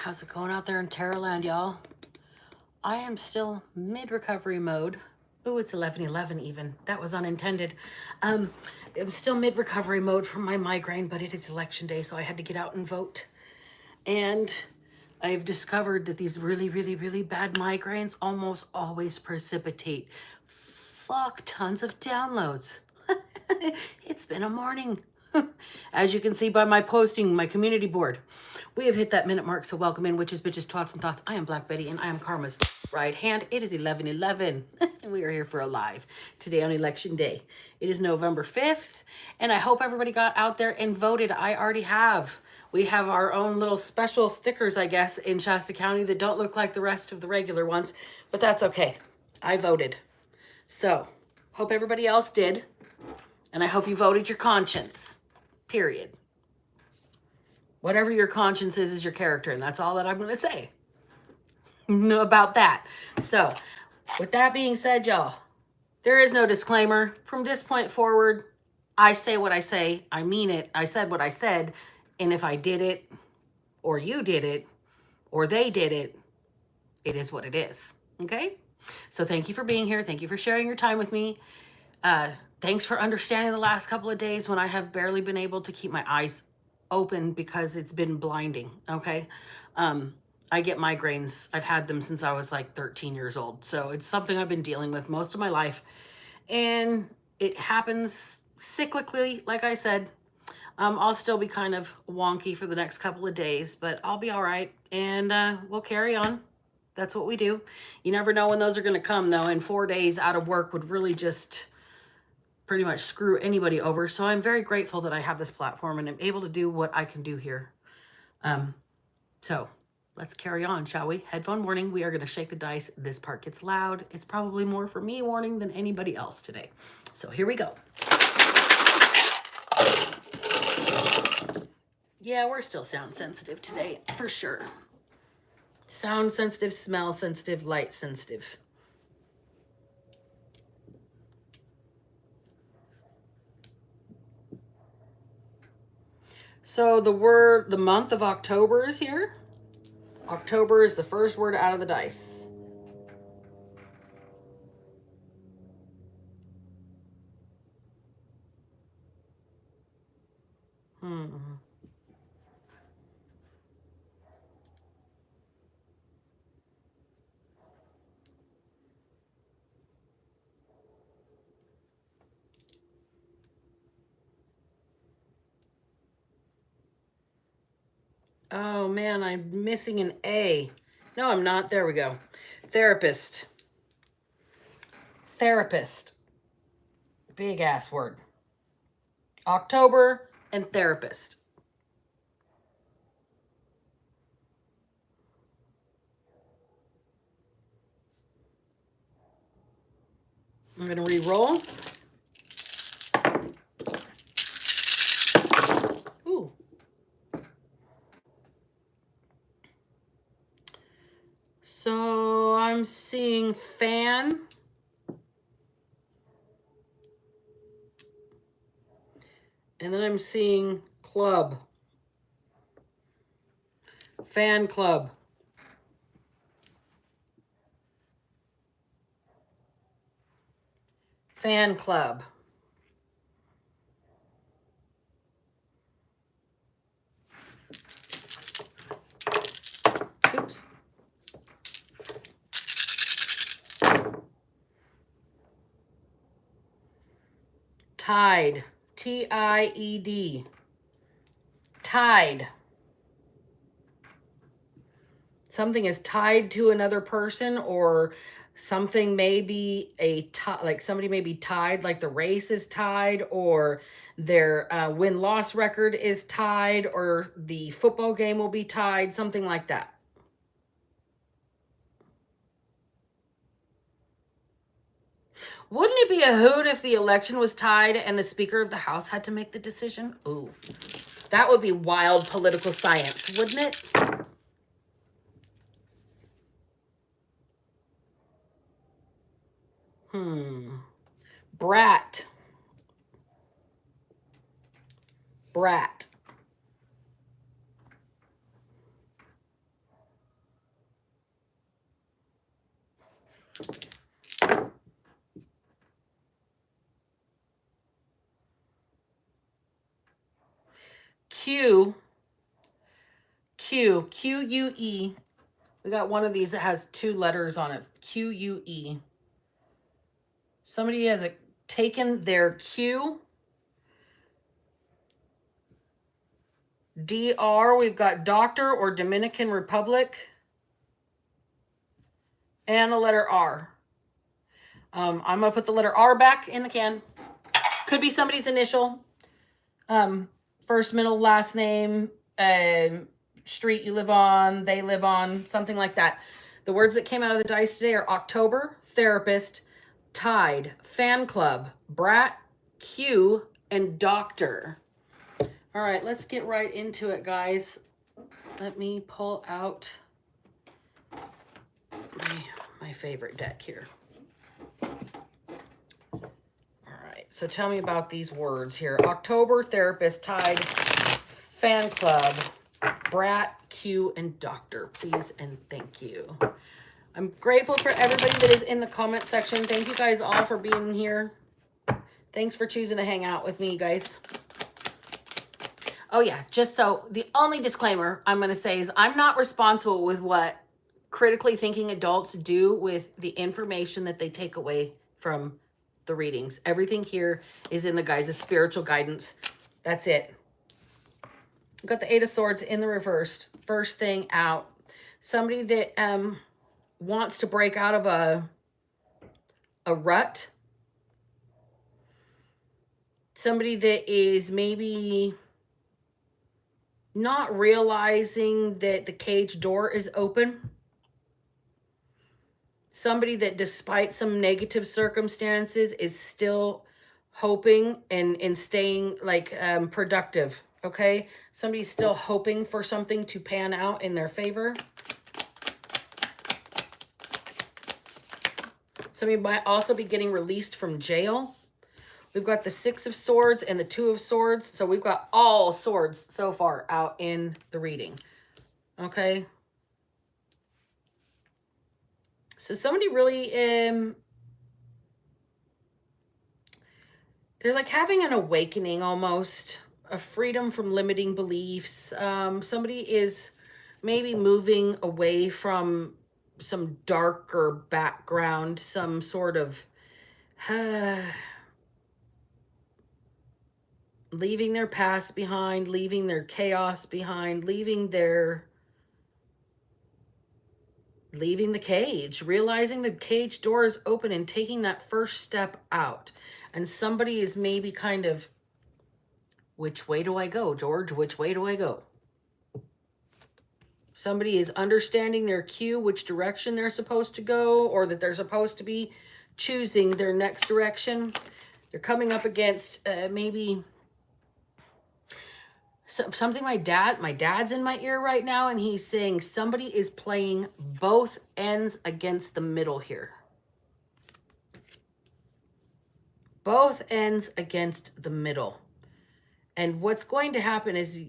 How's it going out there in Terraland, y'all? I am still mid-recovery mode. Oh, it's 11:11 even. That was unintended. I'm still mid-recovery mode from my migraine, but it is election day, so I had to get out and vote. And I've discovered that these really, really, really bad migraines almost always precipitate fuck tons of downloads. It's been a morning. As you can see by my posting, my community board, we have hit that minute mark. So welcome in, witches, bitches, twats, and thoughts. I am Black Betty, and I am Karma's right hand. It is 11:11, and we are here for a live today on election day. It is November 5th, and I hope everybody got out there and voted. I already have. We have our own little special stickers, I guess, in Shasta County that don't look like the rest of the regular ones, but that's okay. I voted. So, hope everybody else did. And I hope you voted your conscience. Period. Whatever your conscience is your character. And that's all that I'm going to say about that. So, with that being said, y'all, there is no disclaimer. From this point forward, I say what I say. I mean it. I said what I said. And if I did it, or you did it, or they did it, it is what it is. Okay? So thank you for being here. Thank you for sharing your time with me. Thanks for understanding the last couple of days when I have barely been able to keep my eyes open because it's been blinding. Okay. I get migraines. I've had them since I was like 13 years old. So it's something I've been dealing with most of my life. And it happens cyclically, like I said. I'll still be kind of wonky for the next couple of days, but I'll be all right. And we'll carry on. That's what we do. You never know when those are going to come, though. And 4 days out of work would really just pretty much screw anybody over. So I'm very grateful that I have this platform and I'm able to do what I can do here. So let's carry on, shall we? Headphone warning. We are going to shake the dice. This part gets loud. It's probably more for me warning than anybody else today. So here we go. Yeah, we're still sound sensitive today, for sure. Sound sensitive, smell sensitive, light sensitive. So the month of October is here. October is the first word out of the dice. Oh man, I'm missing an A. No, I'm not. There we go. Therapist. Therapist. Big ass word. October and therapist. I'm going to re-roll. Ooh. So I'm seeing fan. And then I'm seeing club. Fan club. Fan club. Oops. Tied. T-I-E-D. Tied. Something is tied to another person, or something may be like somebody may be tied, like the race is tied, or their win-loss record is tied, or the football game will be tied, something like that. Wouldn't it be a hoot if the election was tied and the Speaker of the House had to make the decision? Ooh, that would be wild political science, wouldn't it? Brat. Brat. Q, Q-U-E. We got one of these that has 2 letters on it. Q-U-E. Somebody has taken their Q. D-R, we've got Doctor or Dominican Republic. And the letter R. I'm going to put the letter R back in the can. Could be somebody's initial. First, middle, last name, street you live on, they live on, something like that. The words that came out of the dice today are October, therapist, tide, fan club, brat, Q, and doctor. All right, let's get right into it, guys. Let me pull out my favorite deck here. So tell me about these words here. October, therapist, tide, fan club, brat, Q, and doctor. Please and thank you. I'm grateful for everybody that is in the comment section. Thank you guys all for being here. Thanks for choosing to hang out with me, guys. Oh yeah, just so the only disclaimer I'm going to say is I'm not responsible with what critically thinking adults do with the information that they take away from the readings. Everything here is in the guys' spiritual guidance. That's it. We've got the 8 of Swords in the reverse. First thing out. Somebody that wants to break out of a rut. Somebody that is maybe not realizing that the cage door is open. Somebody that despite some negative circumstances is still hoping and staying like productive, okay? Somebody's still hoping for something to pan out in their favor. Somebody might also be getting released from jail. We've got the 6 of Swords and the 2 of Swords. So we've got all swords so far out in the reading, okay? So somebody really, they're like having an awakening almost, a freedom from limiting beliefs. Somebody is maybe moving away from some darker background, some sort of leaving their past behind, leaving their chaos behind, leaving the cage, realizing the cage door is open and taking that first step out. And somebody is maybe kind of, which way do I go, George? Which way do I go? Somebody is understanding their cue, which direction they're supposed to go, or that they're supposed to be choosing their next direction. They're coming up against maybe something my dad's in my ear right now, and he's saying somebody is playing both ends against the middle here. Both ends against the middle. And what's going to happen is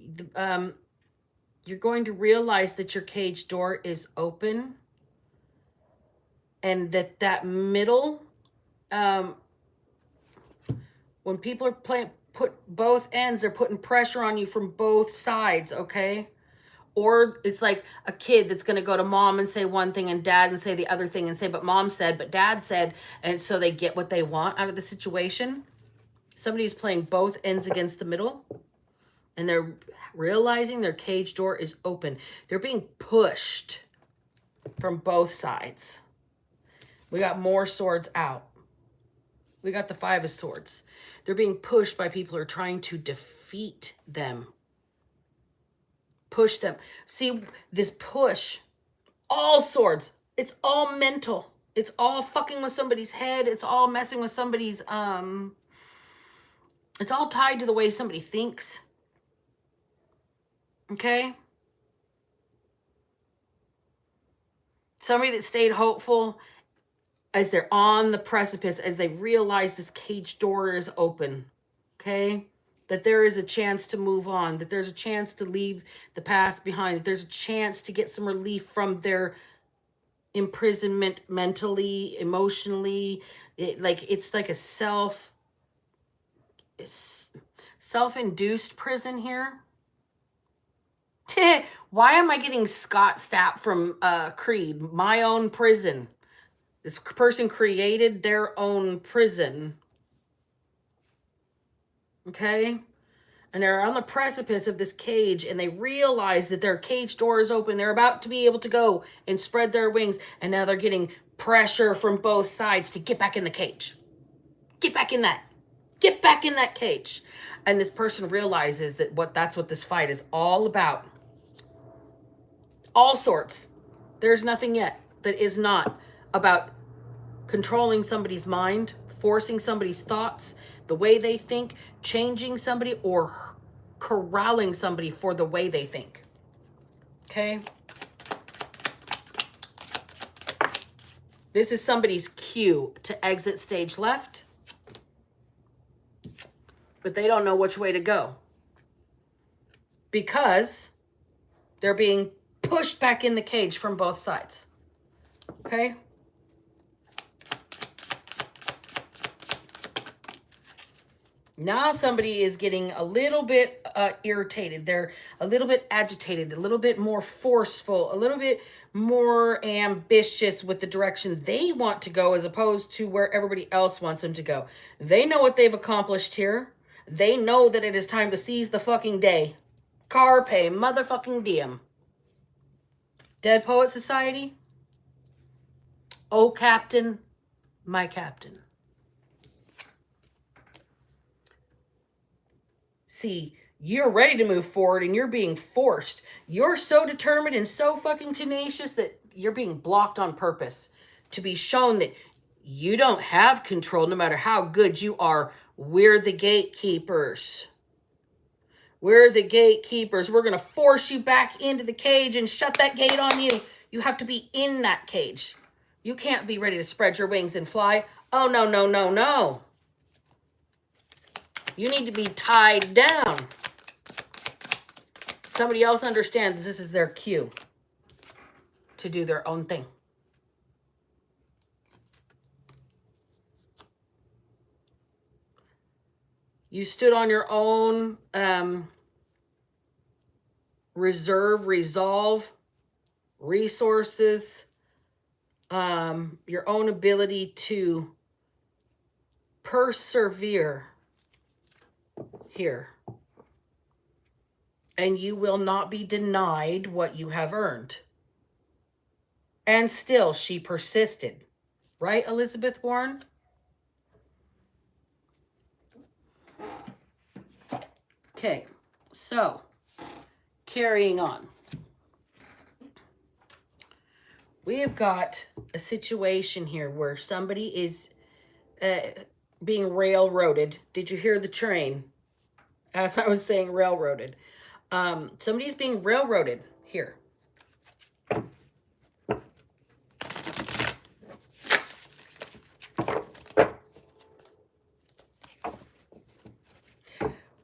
you're going to realize that your cage door is open, and that middle, when people are put both ends, they're putting pressure on you from both sides, okay? Or it's like a kid that's going to go to mom and say one thing and dad and say the other thing and say, but mom said, but dad said, and so they get what they want out of the situation. Somebody's playing both ends against the middle, and they're realizing their cage door is open. They're being pushed from both sides. We got more swords out. We got the 5 of Swords. They're being pushed by people who are trying to defeat them. Push them. See, this push, all swords, it's all mental. It's all fucking with somebody's head. It's all messing with somebody's, it's all tied to the way somebody thinks. Okay? Somebody that stayed hopeful as they're on the precipice, as they realize this cage door is open, okay? That there is a chance to move on, that there's a chance to leave the past behind, that there's a chance to get some relief from their imprisonment mentally, emotionally. It's like a self-induced prison here. Why am I getting Scott Stapp from Creed? My own prison. This person created their own prison. Okay? And they're on the precipice of this cage, and they realize that their cage door is open. They're about to be able to go and spread their wings, and now they're getting pressure from both sides to get back in the cage. Get back in that. Get back in that cage. And this person realizes that that's what this fight is all about. All sorts. There's nothing yet that is not about controlling somebody's mind, forcing somebody's thoughts, the way they think, changing somebody, or corralling somebody for the way they think. Okay? This is somebody's cue to exit stage left, but they don't know which way to go because they're being pushed back in the cage from both sides. Okay? Now somebody is getting a little bit irritated. They're a little bit agitated, a little bit more forceful, a little bit more ambitious with the direction they want to go as opposed to where everybody else wants them to go. They know what they've accomplished here. They know that it is time to seize the fucking day. Carpe motherfucking diem. Dead Poet Society. Oh, Captain, my Captain. See, you're ready to move forward and you're being forced. You're so determined and so fucking tenacious that you're being blocked on purpose to be shown that you don't have control no matter how good you are. We're the gatekeepers. We're the gatekeepers. We're going to force you back into the cage and shut that gate on you. You have to be in that cage. You can't be ready to spread your wings and fly. Oh, no, no, no, no. You need to be tied down. Somebody else understands this is their cue to do their own thing. You stood on your own resolve, resources, your own ability to persevere here. And you will not be denied what you have earned. And still, she persisted. Right, Elizabeth Warren? Okay, so carrying on. We have got a situation here where somebody is being railroaded. Did you hear the train? As I was saying, railroaded. Somebody's being railroaded here.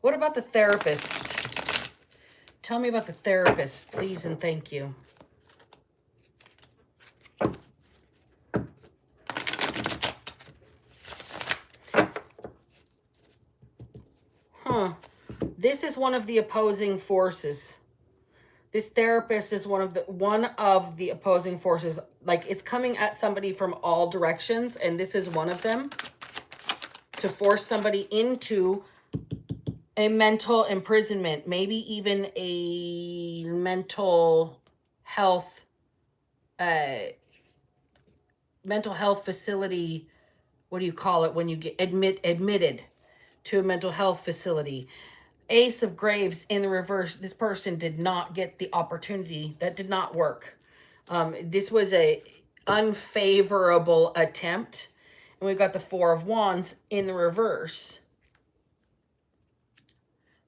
What about the therapist? Tell me about the therapist, please and thank you. This is one of the opposing forces. This therapist is one of the opposing forces. Like, it's coming at somebody from all directions, and this is one of them. To force somebody into a mental imprisonment, maybe even a mental health facility. What do you call it when you get admitted to a mental health facility? Ace of Graves in the reverse. This person did not get the opportunity. That did not work. This was a unfavorable attempt. And we've got the Four of Wands in the reverse.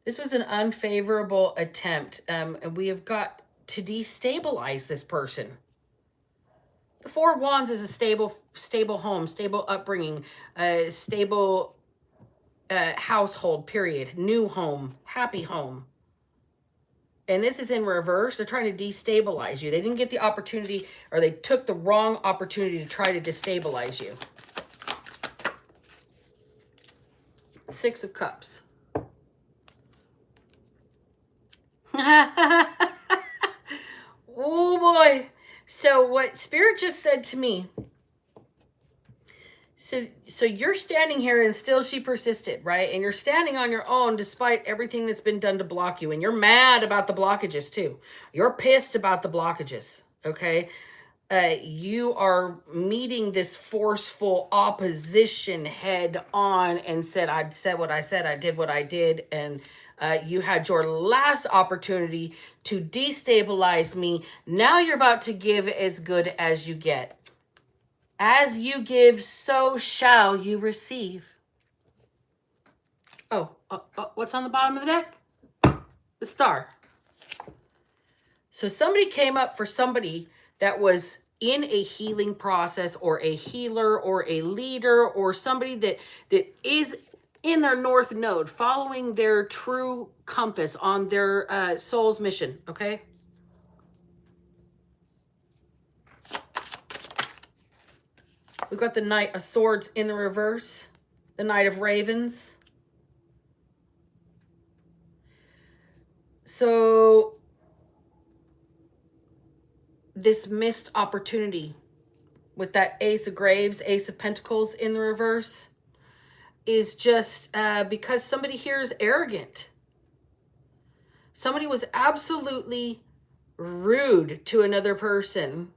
This was an unfavorable attempt. And we have got to destabilize this person. The Four of Wands is a stable home, stable upbringing, stable household, period. New home, happy home. And this is in reverse. They're trying to destabilize you. They didn't get the opportunity, or they took the wrong opportunity to try to destabilize you. Six of Cups. just said to me, so you're standing here and still she persisted, right? And you're standing on your own despite everything that's been done to block you. And you're mad about the blockages too. You're pissed about the blockages, okay? You are meeting this forceful opposition head on and said, I said what I said, I did what I did. And you had your last opportunity to destabilize me. Now you're about to give as good as you get. As you give, so shall you receive. Oh, what's on the bottom of the deck? The star. So somebody came up for somebody that was in a healing process, or a healer, or a leader, or somebody that is in their north node, following their true compass on their soul's mission, okay? We've got the Knight of Swords in the reverse, the Knight of Ravens. So this missed opportunity with that Ace of Graves, Ace of Pentacles in the reverse is just because somebody here is arrogant. Somebody was absolutely rude to another person.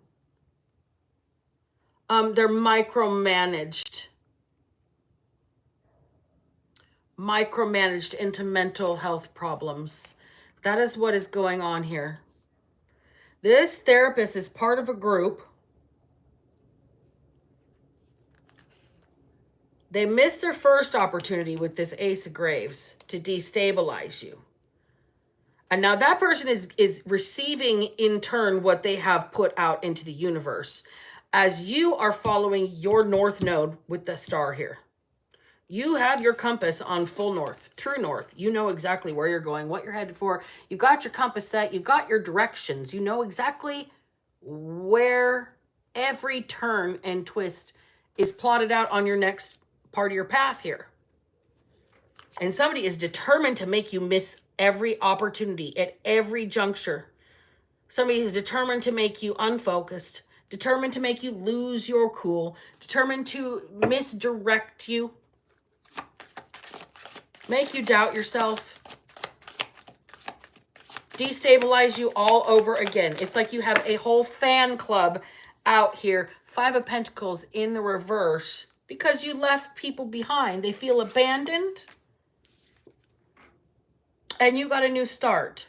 They're micromanaged into mental health problems. That is what is going on here. This therapist is part of a group. They missed their first opportunity with this Ace of Graves to destabilize you. And now that person is receiving in turn what they have put out into the universe. As you are following your north node with the star here. You have your compass on full north, true north. You know exactly where you're going, what you're headed for. You got your compass set. You got your directions. You know exactly where every turn and twist is plotted out on your next part of your path here. And somebody is determined to make you miss every opportunity at every juncture. Somebody is determined to make you unfocused, determined to make you lose your cool, determined to misdirect you, make you doubt yourself, destabilize you all over again. It's like you have a whole fan club out here. Five of Pentacles in the reverse because you left people behind. They feel abandoned. And you got a new start.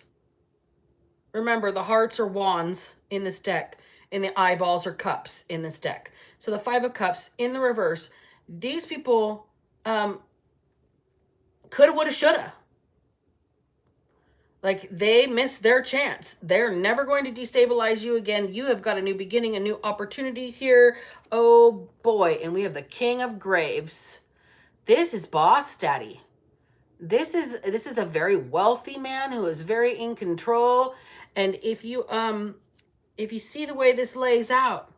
Remember, the hearts are wands in this deck, and the eyeballs are cups in this deck. So the Five of Cups in the reverse, these people coulda, woulda, shoulda. Like, they missed their chance. They're never going to destabilize you again. You have got a new beginning, a new opportunity here. Oh, boy. And we have the King of Graves. This is Boss Daddy. This is a very wealthy man who is very in control. And if you see the way this lays out,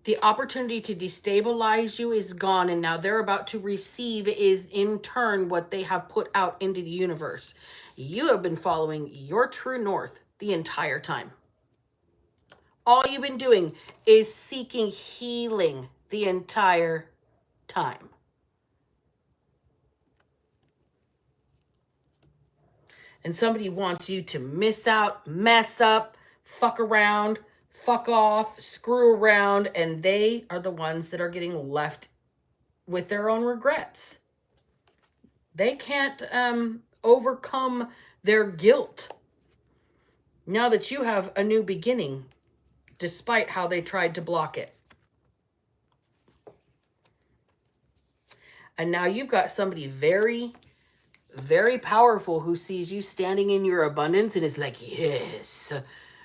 the opportunity to destabilize you is gone, and now they're about to receive is in turn what they have put out into the universe. You have been following your true north the entire time. All you've been doing is seeking healing the entire time. And somebody wants you to miss out, mess up, fuck around, fuck off, screw around, and they are the ones that are getting left with their own regrets. They can't overcome their guilt now that you have a new beginning, despite how they tried to block it. And now you've got somebody very, very powerful who sees you standing in your abundance and is like, yes,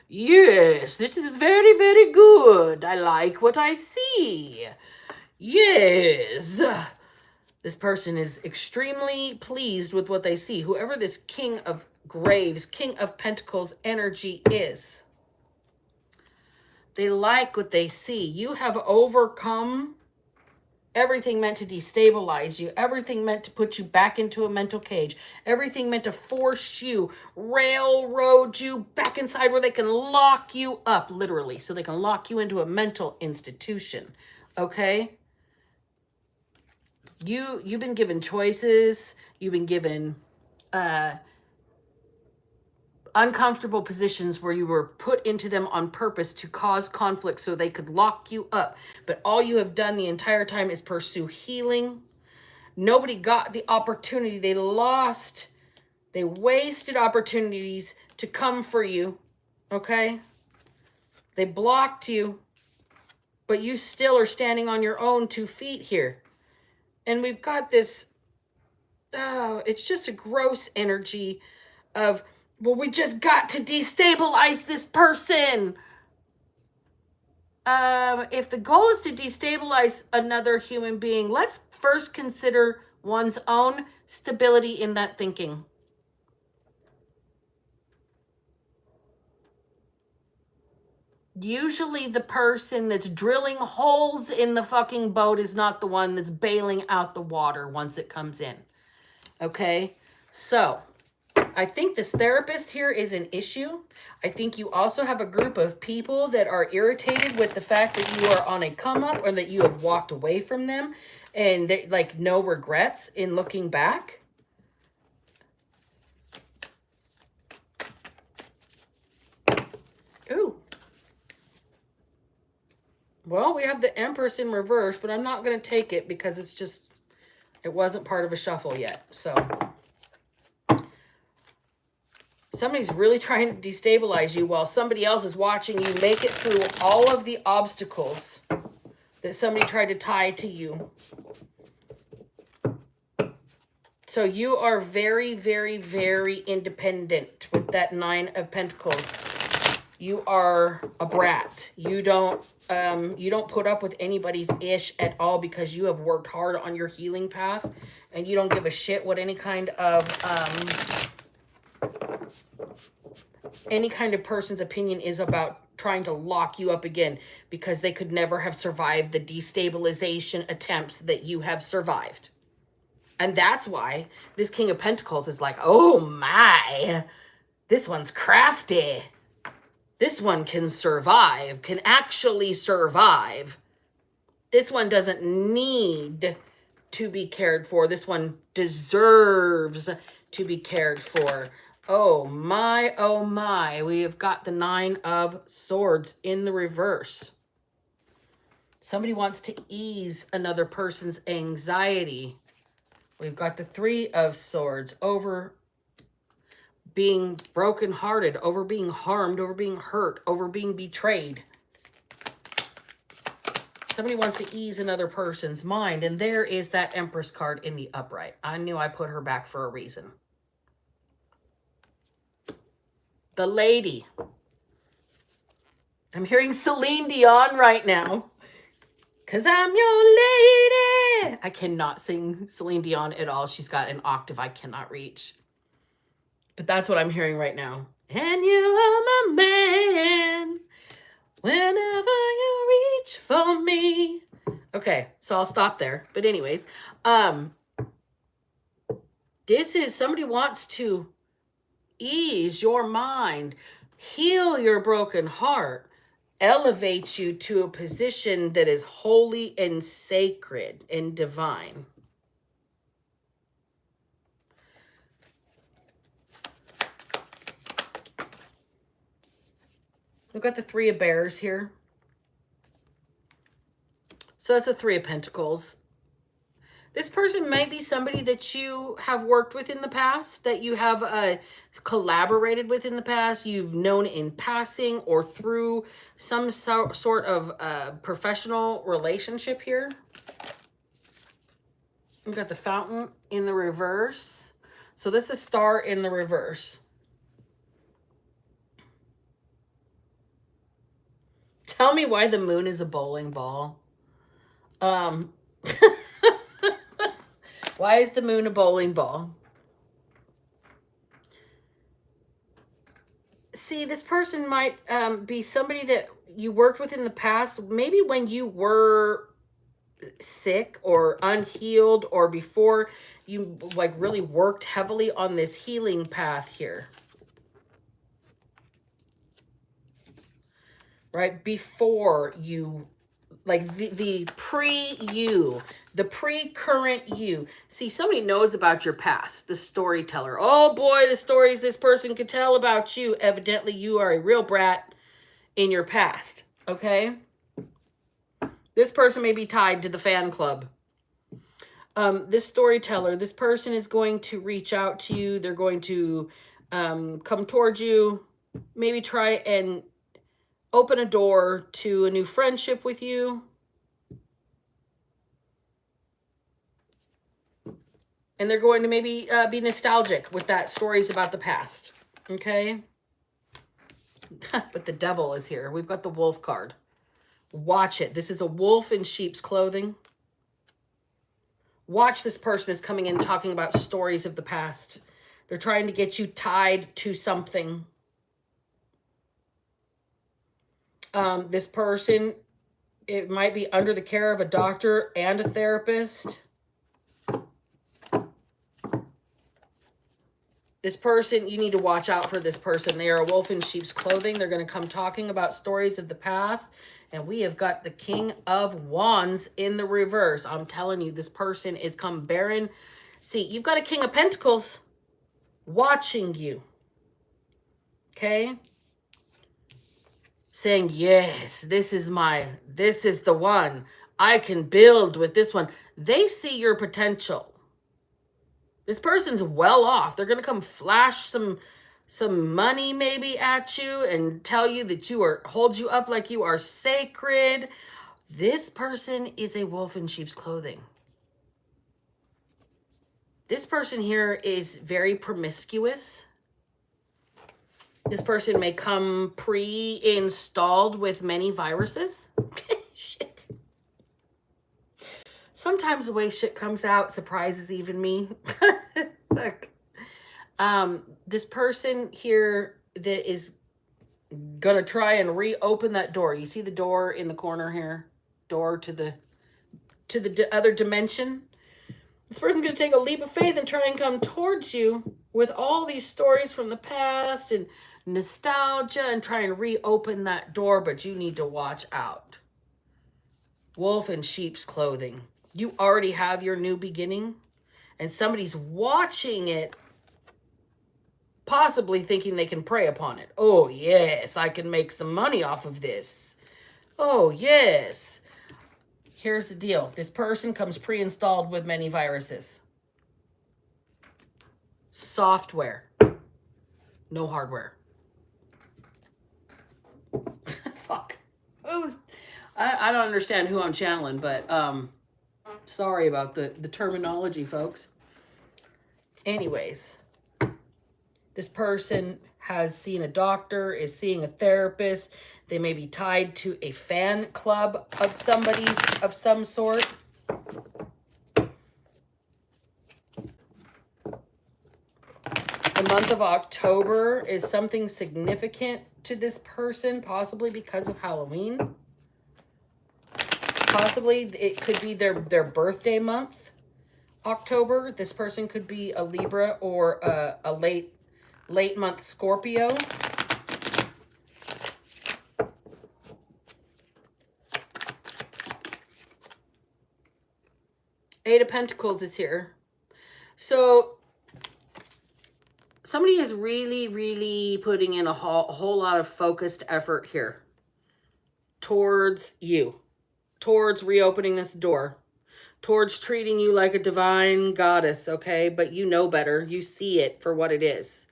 yes, this is very, very good. I like what I see. Yes. This person is extremely pleased with what they see. Whoever this King of Graves, King of Pentacles energy is. They like what they see. You have overcome Everything meant to destabilize you. Everything meant to put you back into a mental cage. Everything meant to force you, railroad you back inside where they can lock you up, literally. So they can lock you into a mental institution. Okay? You've been given choices. You've been given uncomfortable positions where you were put into them on purpose to cause conflict so they could lock you up. But all you have done the entire time is pursue healing. Nobody got the opportunity. They wasted opportunities to come for you. Okay? They blocked you, but you still are standing on your own 2 feet here. And we've got this, it's just a gross energy of, well, we just got to destabilize this person. If the goal is to destabilize another human being, let's first consider one's own stability in that thinking. Usually the person that's drilling holes in the fucking boat is not the one that's bailing out the water once it comes in. Okay? So, I think this therapist here is an issue. I think you also have a group of people that are irritated with the fact that you are on a come up or that you have walked away from them and they, like, no regrets in looking back. Ooh. Well, we have the Empress in reverse, but I'm not going to take it because it's just, it wasn't part of a shuffle yet. So somebody's really trying to destabilize you while somebody else is watching you make it through all of the obstacles that somebody tried to tie to you. So you are very, very, very independent with that 9 of Pentacles. You are a brat. You don't put up with anybody's ish at all because you have worked hard on your healing path and you don't give a shit what any kind of person's opinion is about trying to lock you up again because they could never have survived the destabilization attempts that you have survived. And that's why this King of Pentacles is like, oh my, this one's crafty. This one can survive, can actually survive. This one doesn't need to be cared for. This one deserves to be cared for. Oh my. We have got the 9 of Swords in the reverse. Somebody wants to ease another person's anxiety. We've got the 3 of Swords over being brokenhearted, over being harmed, over being hurt, over being betrayed. Somebody wants to ease another person's mind. And there is that Empress card in the upright. I knew I put her back for a reason. The lady. I'm hearing Celine Dion right now. 'Cause I'm your lady. I cannot sing Celine Dion at all. She's got an octave I cannot reach. But that's what I'm hearing right now. And you are my man whenever you reach for me. Okay, so I'll stop there. But anyways, this is somebody wants to ease your mind, heal your broken heart, elevate you to a position that is holy and sacred and divine. We've got the 3 of Bears here. So that's the 3 of Pentacles. This person might be somebody that you have worked with in the past, that you have collaborated with in the past, you've known in passing or through some sort of professional relationship here. We've got the Fountain in the reverse. So this is Star in the reverse. Tell me why the moon is a bowling ball. Why is the moon a bowling ball? See, this person might be somebody that you worked with in the past, maybe when you were sick or unhealed, or before you like really worked heavily on this healing path here. Right? Before you, like the pre-you, the pre-current you. See, somebody knows about your past, the storyteller. Oh boy, the stories this person could tell about you. Evidently, you are a real brat in your past, okay? This person may be tied to the fan club. This storyteller, this person is going to reach out to you. They're going to come towards you, maybe try and open a door to a new friendship with you. And they're going to maybe be nostalgic with that stories about the past. Okay? But the devil is here. We've got the wolf card. Watch it. This is a wolf in sheep's clothing. Watch this person is coming in talking about stories of the past. They're trying to get you tied to something. This person, it might be under the care of a doctor and a therapist. This person, you need to watch out for this person. They are a wolf in sheep's clothing. They're going to come talking about stories of the past. And we have got the King of Wands in the reverse. I'm telling you, this person is come bearing. See, you've got a King of Pentacles watching you. Okay? Saying, yes, this is the one. I can build with this one. They see your potential. This person's well off. They're going to come flash some money maybe at you and tell you that hold you up like you are sacred. This person is a wolf in sheep's clothing. This person here is very promiscuous. This person may come pre-installed with many viruses. Shit. Sometimes the way shit comes out surprises even me. Look, this person here that is gonna try and reopen that door. You see the door in the corner here? Door to the other dimension. This person's gonna take a leap of faith and try and come towards you with all these stories from the past and nostalgia and try and reopen that door, but you need to watch out. Wolf in sheep's clothing. You already have your new beginning, and somebody's watching it, possibly thinking they can prey upon it. Oh, yes, I can make some money off of this. Oh, yes. Here's the deal. This person comes pre-installed with many viruses. Software. No hardware. Fuck. I don't understand who I'm channeling, but sorry about the terminology, folks. Anyways, this person has seen a doctor, is seeing a therapist. They may be tied to a fan club of some sort. The month of October is something significant to this person, possibly because of Halloween. Possibly it could be their birthday month, October. This person could be a Libra or a late month Scorpio. Eight of Pentacles is here. So somebody is really, really putting in a whole lot of focused effort here towards you, towards reopening this door, towards treating you like a divine goddess, okay? But you know better. You see it for what it is,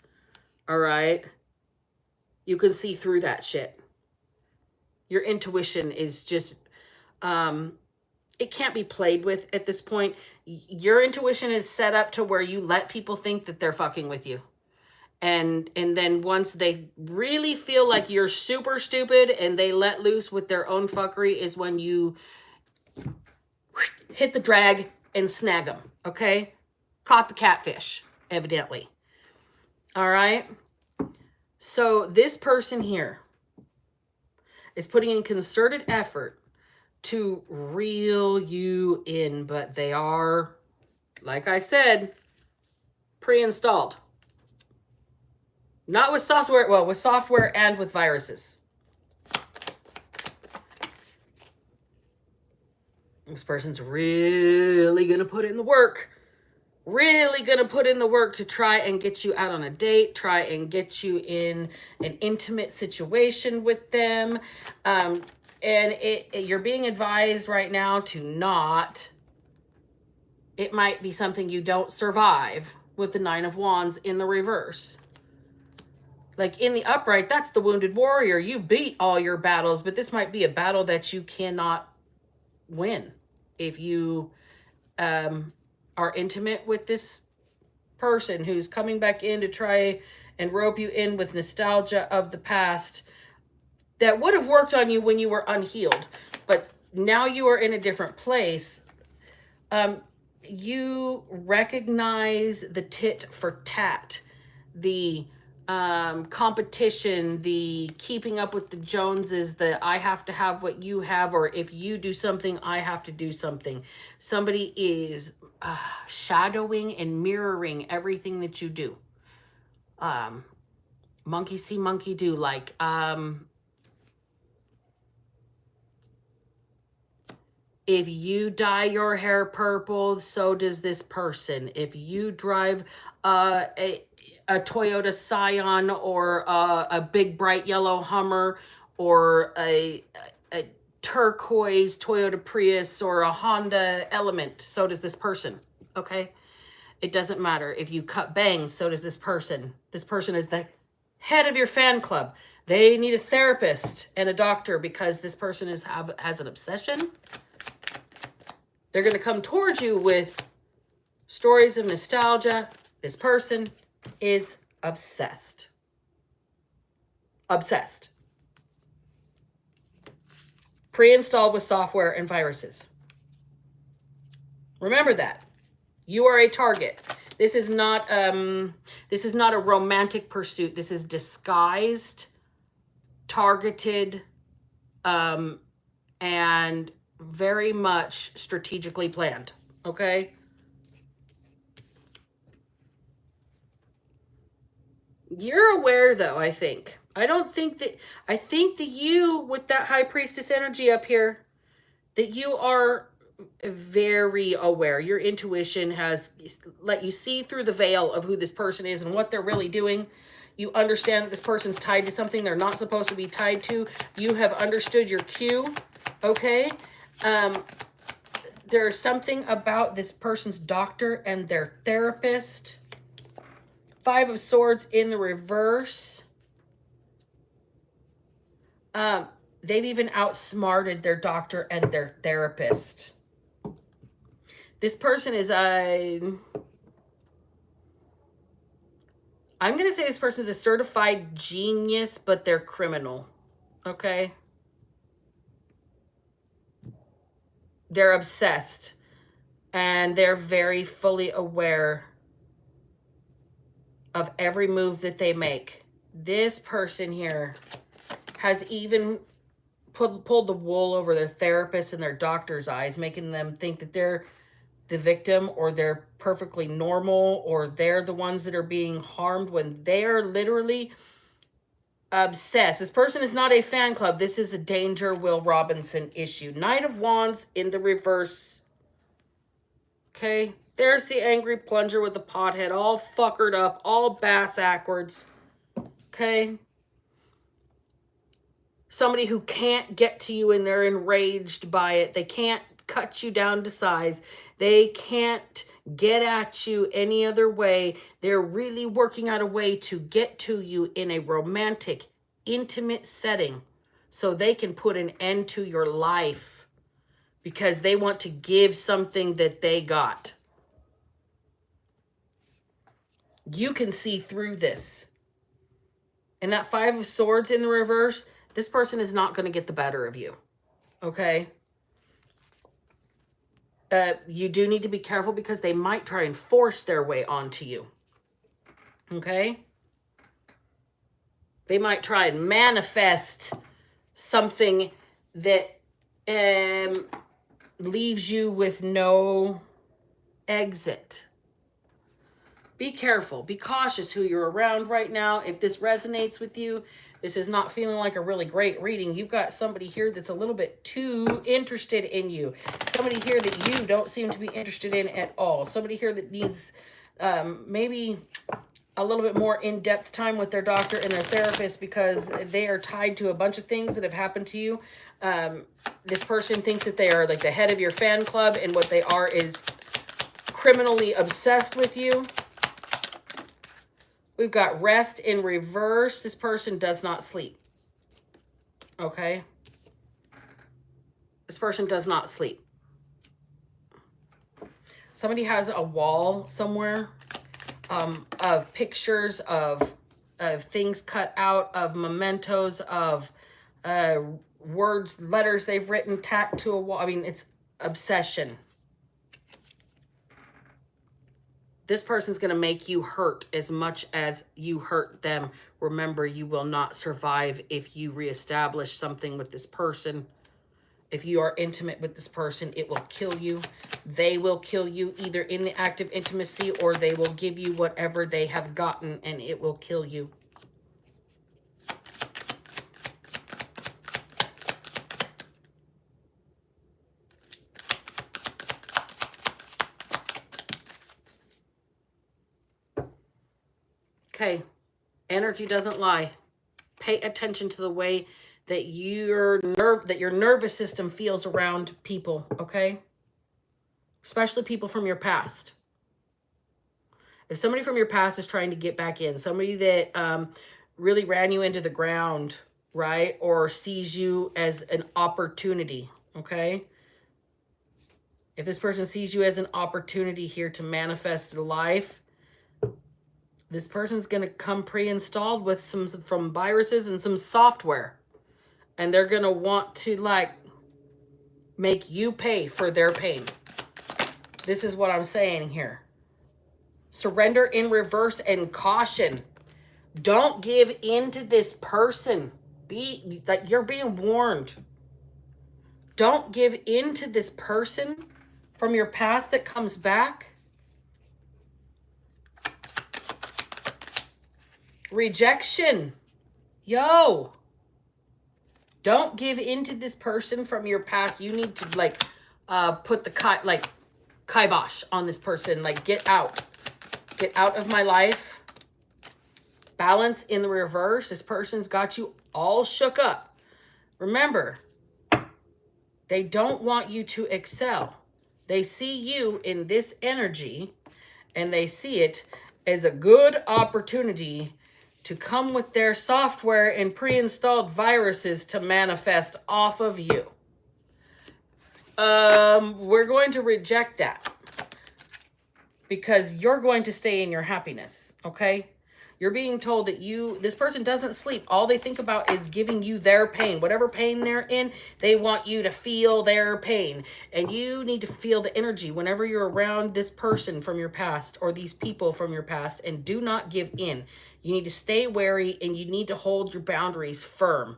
all right? You can see through that shit. Your intuition is just, it can't be played with at this point. Your intuition is set up to where you let people think that they're fucking with you. And then once they really feel like you're super stupid and they let loose with their own fuckery is when you hit the drag and snag them, okay? Caught the catfish, evidently. All right? So this person here is putting in concerted effort to reel you in, but they are, like I said, pre-installed. Not with software, well, with software and with viruses. This person's really going to put in the work. Really going to put in the work to try and get you out on a date, try and get you in an intimate situation with them. And you're being advised right now to not. It might be something you don't survive with the Nine of Wands in the reverse. Like in the upright, that's the wounded warrior. You beat all your battles, but this might be a battle that you cannot win if you are intimate with this person who's coming back in to try and rope you in with nostalgia of the past that would have worked on you when you were unhealed. But now you are in a different place. You recognize the tit for tat, the competition, the keeping up with the Joneses, the I have to have what you have, or if you do something, I have to do something. Somebody is shadowing and mirroring everything that you do. Monkey see, monkey do. Like, if you dye your hair purple, so does this person. If you drive a Toyota Scion or a big bright yellow Hummer or a turquoise Toyota Prius or a Honda Element, so does this person, okay? It doesn't matter. If you cut bangs, so does this person. This person is the head of your fan club. They need a therapist and a doctor because this person has an obsession. They're going to come towards you with stories of nostalgia. This person is obsessed. Obsessed. Pre-installed with software and viruses. Remember that. You are a target. This is not a romantic pursuit. This is disguised, targeted, and very much strategically planned. Okay? You're aware, though, I think. I think that you, with that High Priestess energy up here, that you are very aware. Your intuition has let you see through the veil of who this person is and what they're really doing. You understand that this person's tied to something they're not supposed to be tied to. You have understood your cue, okay? There's something about this person's doctor and their therapist. Five of Swords in the reverse. They've even outsmarted their doctor and their therapist. This person is I'm going to say this person is a certified genius, but they're criminal. Okay? They're obsessed. And they're very fully aware of every move that they make. This person here has even pulled the wool over their therapist and their doctor's eyes, making them think that they're the victim or they're perfectly normal or they're the ones that are being harmed when they're literally obsessed. This person is not a fan club. This is a Danger Will Robinson issue. Knight of Wands in the reverse. Okay, there's the angry plunger with the pothead, all fuckered up, all bass-ackwards. Okay. Somebody who can't get to you and they're enraged by it. They can't cut you down to size. They can't get at you any other way. They're really working out a way to get to you in a romantic, intimate setting so they can put an end to your life because they want to give something that they got. You can see through this. And that Five of Swords in the reverse, this person is not going to get the better of you. Okay? You do need to be careful because they might try and force their way onto you. Okay? They might try and manifest something that leaves you with no exit. Be careful. Be cautious who you're around right now. If this resonates with you, this is not feeling like a really great reading. You've got somebody here that's a little bit too interested in you. Somebody here that you don't seem to be interested in at all. Somebody here that needs maybe a little bit more in-depth time with their doctor and their therapist because they are tied to a bunch of things that have happened to you. This person thinks that they are like the head of your fan club, and what they are is criminally obsessed with you. We've got rest in reverse. This person does not sleep. Okay? This person does not sleep. Somebody has a wall somewhere of pictures of things cut out, of mementos, of words, letters they've written tacked to a wall. I mean, it's obsession. This person's going to make you hurt as much as you hurt them. Remember, you will not survive if you reestablish something with this person. If you are intimate with this person, it will kill you. They will kill you either in the act of intimacy, or they will give you whatever they have gotten and it will kill you. Okay, energy doesn't lie. Pay attention to the way that your nervous system feels around people, okay? Especially people from your past. If somebody from your past is trying to get back in, somebody that really ran you into the ground, right? Or sees you as an opportunity, okay? If this person sees you as an opportunity here to manifest life, this person's going to come pre-installed with from viruses and some software. And they're going to want to like make you pay for their pain. This is what I'm saying here. Surrender in reverse and caution. Don't give in to this person. Be like, you're being warned. Don't give in to this person from your past that comes back. Rejection. Yo. Don't give in to this person from your past. You need to like put the kibosh on this person. Like, get out. Get out of my life. Balance in the reverse. This person's got you all shook up. Remember, they don't want you to excel. They see you in this energy, and they see it as a good opportunity to come with their software and pre-installed viruses to manifest off of you. We're going to reject that because you're going to stay in your happiness, okay? You're being told that this person doesn't sleep. All they think about is giving you their pain. Whatever pain they're in, they want you to feel their pain. And you need to feel the energy whenever you're around this person from your past or these people from your past, and do not give in. You need to stay wary, and you need to hold your boundaries firm.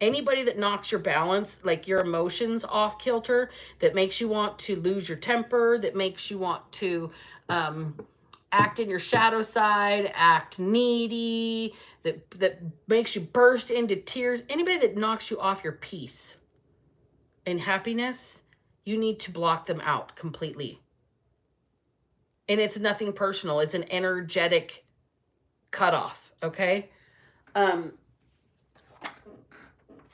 Anybody that knocks your balance, like your emotions off kilter, that makes you want to lose your temper, that makes you want to act in your shadow side, act needy, that makes you burst into tears. Anybody that knocks you off your peace and happiness, you need to block them out completely. And it's nothing personal. It's an energetic cutoff, okay?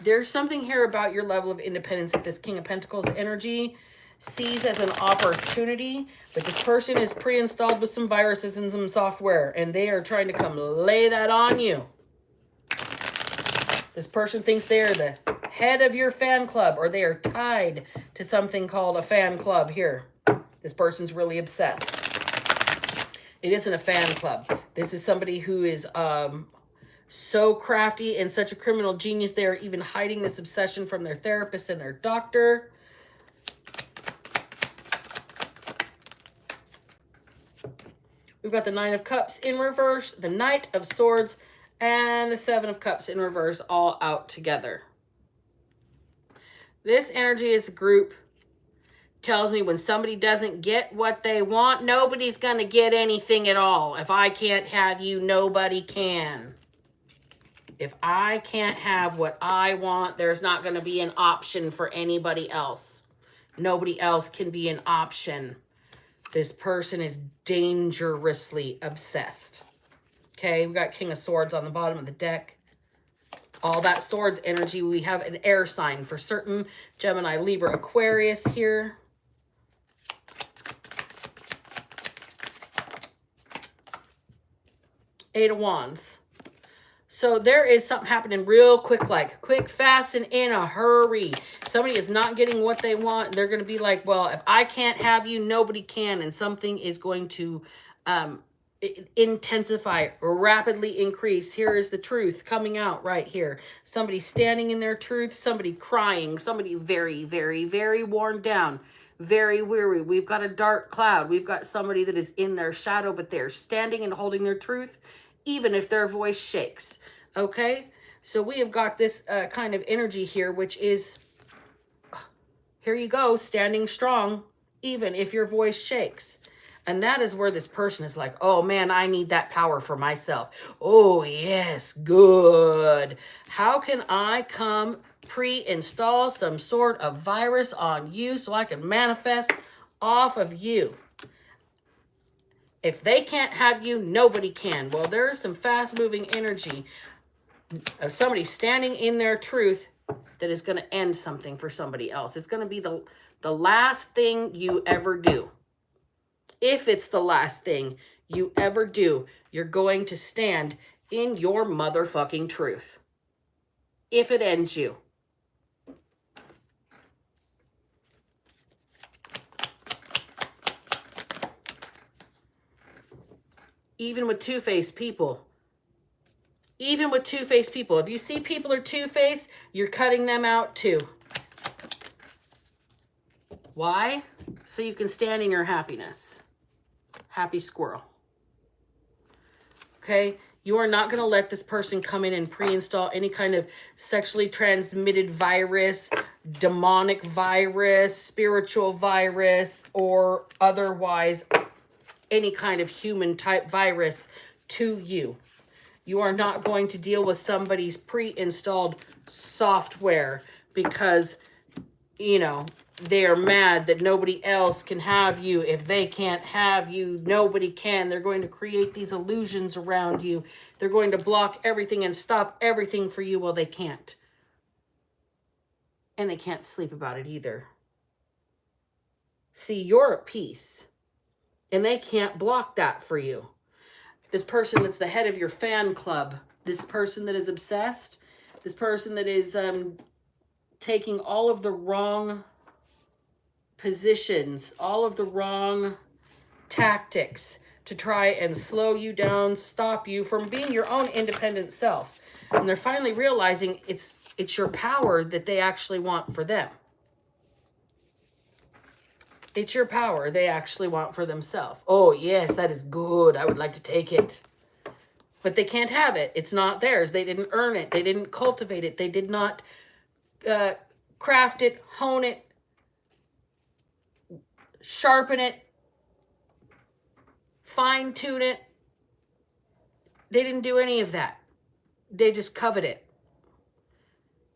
There's something here about your level of independence that this King of Pentacles energy sees as an opportunity, but this person is pre-installed with some viruses and some software, and they are trying to come lay that on you. This person thinks they are the head of your fan club, or they are tied to something called a fan club here. This person's really obsessed. It isn't a fan club. This is somebody who is so crafty and such a criminal genius, they are even hiding this obsession from their therapist and their doctor. We've got the Nine of Cups in reverse, the Knight of Swords, and the Seven of Cups in reverse, all out together. This energy is a group. Tells me when somebody doesn't get what they want, nobody's going to get anything at all. If I can't have you, nobody can. If I can't have what I want, there's not going to be an option for anybody else. Nobody else can be an option. This person is dangerously obsessed. Okay, we got King of Swords on the bottom of the deck. All that swords energy, we have an air sign for certain. Gemini, Libra, Aquarius here. Eight of Wands. So there is something happening real quick, like quick, fast, and in a hurry. Somebody is not getting what they want. They're going to be like, well, if I can't have you, nobody can. And something is going to intensify, rapidly increase. Here is the truth coming out right here. Somebody standing in their truth, somebody crying, somebody very, very, very worn down, very weary. We've got a dark cloud. We've got somebody that is in their shadow, but they're standing and holding their truth, even if their voice shakes. Okay? So we have got this kind of energy here, which is, here you go, standing strong, even if your voice shakes. And that is where this person is like, oh man, I need that power for myself. Oh yes, good. How can I come pre-install some sort of virus on you so I can manifest off of you? If they can't have you, nobody can. Well, there's some fast-moving energy of somebody standing in their truth that is going to end something for somebody else. It's going to be the last thing you ever do. If it's the last thing you ever do, you're going to stand in your motherfucking truth. If it ends you. Even with two-faced people. Even with two-faced people. If you see people are two-faced, you're cutting them out too. Why? So you can stand in your happiness. Happy squirrel. Okay? You are not going to let this person come in and pre-install any kind of sexually transmitted virus, demonic virus, spiritual virus, or otherwise any kind of human type virus to you. You are not going to deal with somebody's pre-installed software because, you know, they are mad that nobody else can have you. If they can't have you, nobody can. They're going to create these illusions around you. They're going to block everything and stop everything for you. Well, they can't. And they can't sleep about it either. See, you're at peace. And they can't block that for you. This person that's the head of your fan club, this person that is obsessed, this person that is taking all of the wrong positions, all of the wrong tactics to try and slow you down, stop you from being your own independent self. And they're finally realizing it's your power that they actually want for them. It's your power they actually want for themselves. Oh, yes, that is good. I would like to take it. But they can't have it. It's not theirs. They didn't earn it. They didn't cultivate it. They did not craft it, hone it, sharpen it, fine-tune it. They didn't do any of that. They just covet it.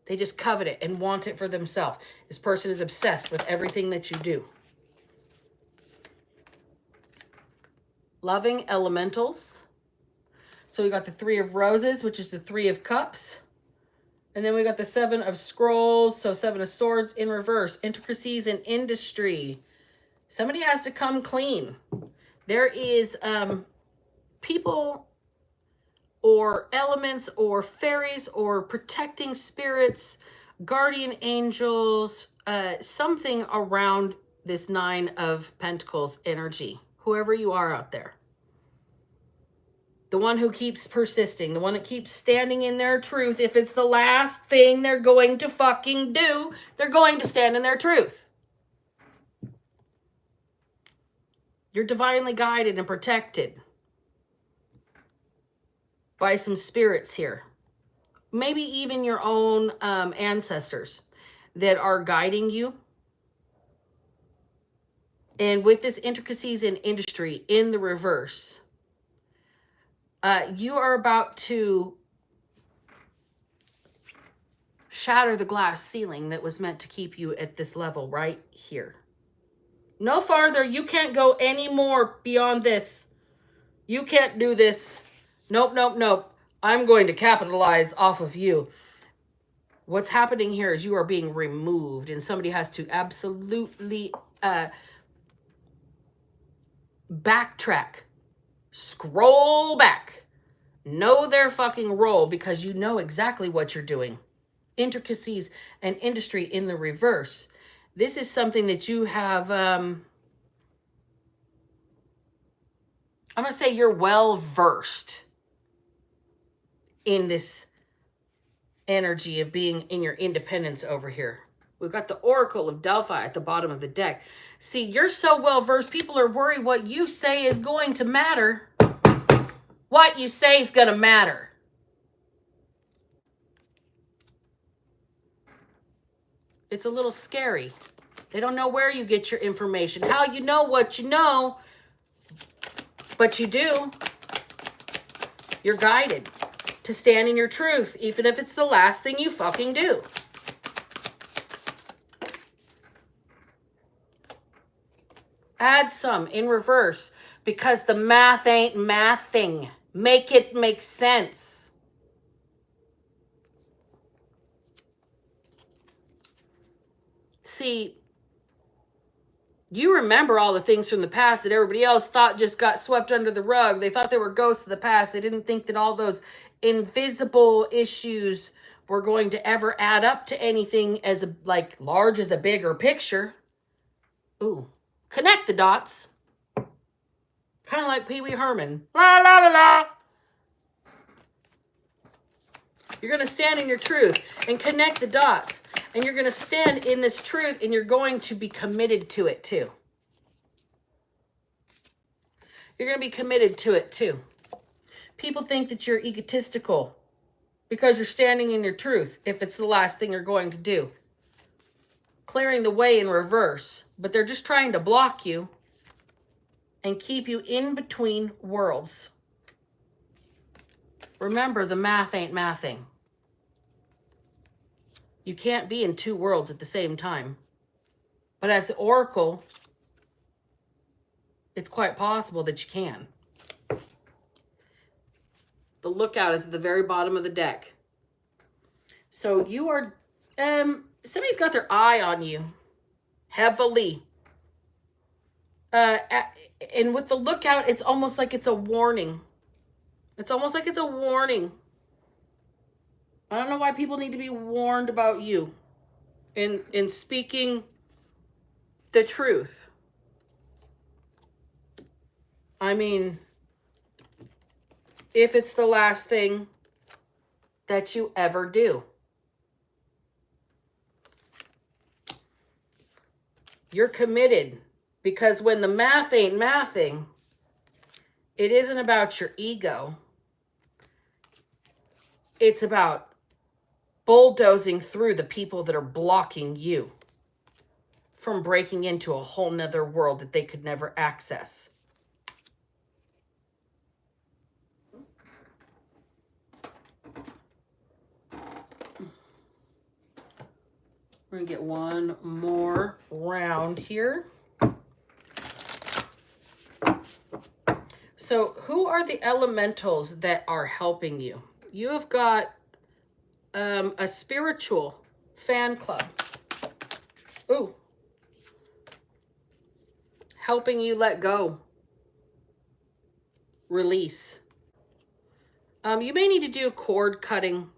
They just covet it and want it for themselves. This person is obsessed with everything that you do. Loving elementals. So we got the Three of Roses, which is the Three of Cups. And then we got the Seven of Scrolls. So Seven of Swords in reverse. Intricacies in industry. Somebody has to come clean. There is people or elements or fairies or protecting spirits, guardian angels, something around this Nine of Pentacles energy. Whoever you are out there. The one who keeps persisting. The one that keeps standing in their truth. If it's the last thing they're going to fucking do, they're going to stand in their truth. You're divinely guided and protected by some spirits here. Maybe even your own ancestors. that are guiding you. And with this intricacies in industry in the reverse, you are about to shatter the glass ceiling that was meant to keep you at this level right here. No farther. You can't go any more beyond this. You can't do this. Nope, nope, nope. I'm going to capitalize off of you. What's happening here is you are being removed, and somebody has to absolutely backtrack, scroll back, know their fucking role, because you know exactly what you're doing. Intricacies and industry in the reverse. This is something that you have, I'm going to say you're well versed in this energy of being in your independence over here. We've got the Oracle of Delphi at the bottom of the deck. See, you're so well versed, people are worried what you say is going to matter. What you say is going to matter. It's a little scary. They don't know where you get your information, how you know what you know, but you do. You're guided to stand in your truth, even if it's the last thing you fucking do. Add some in reverse, because the math ain't mathing. Make it make sense. See, you remember all the things from the past that everybody else thought just got swept under the rug. They thought they were ghosts of the past. They didn't think that all those invisible issues were going to ever add up to anything as large as a bigger picture. Ooh, connect the dots. Kind of like Pee Wee Herman. La la la la. You're going to stand in your truth and connect the dots. And you're going to stand in this truth, and you're going to be committed to it too. You're going to be committed to it too. People think that you're egotistical because you're standing in your truth if it's the last thing you're going to do. Clearing the way in reverse. But they're just trying to block you and keep you in between worlds. Remember, the math ain't mathing. You can't be in two worlds at the same time. But as the Oracle, it's quite possible that you can. The Lookout is at the very bottom of the deck. So you are, somebody's got their eye on you. Heavily. And with the Lookout, it's almost like it's a warning. It's almost like it's a warning. I don't know why people need to be warned about you in speaking the truth. I mean, if it's the last thing that you ever do. You're committed, because when the math ain't mathing, it isn't about your ego. It's about bulldozing through the people that are blocking you from breaking into a whole nother world that they could never access. We're going to get one more round here. So who are the elementals that are helping you? You have got a spiritual fan club. Ooh. Helping you let go. Release. You may need to do cord cutting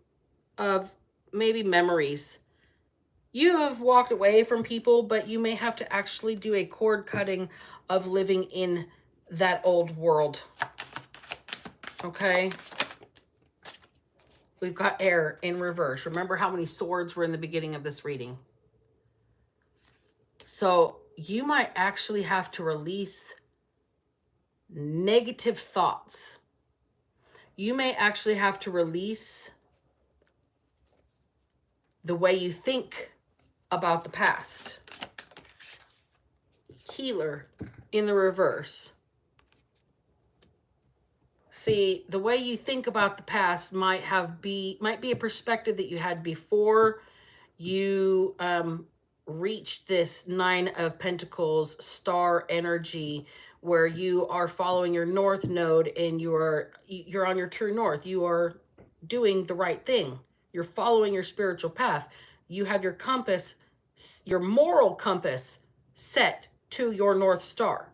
of maybe memories. You have walked away from people, but you may have to actually do a cord cutting of living in that old world. Okay? We've got air in reverse. Remember how many swords were in the beginning of this reading? So you might actually have to release negative thoughts. You may actually have to release the way you think about the past. Healer in the reverse. See, the way you think about the past might be a perspective that you had before you reach this Nine of Pentacles star energy, where you are following your north node and you're on your true north. You are doing the right thing. You're following your spiritual path. You have your compass, your moral compass, set to your North Star.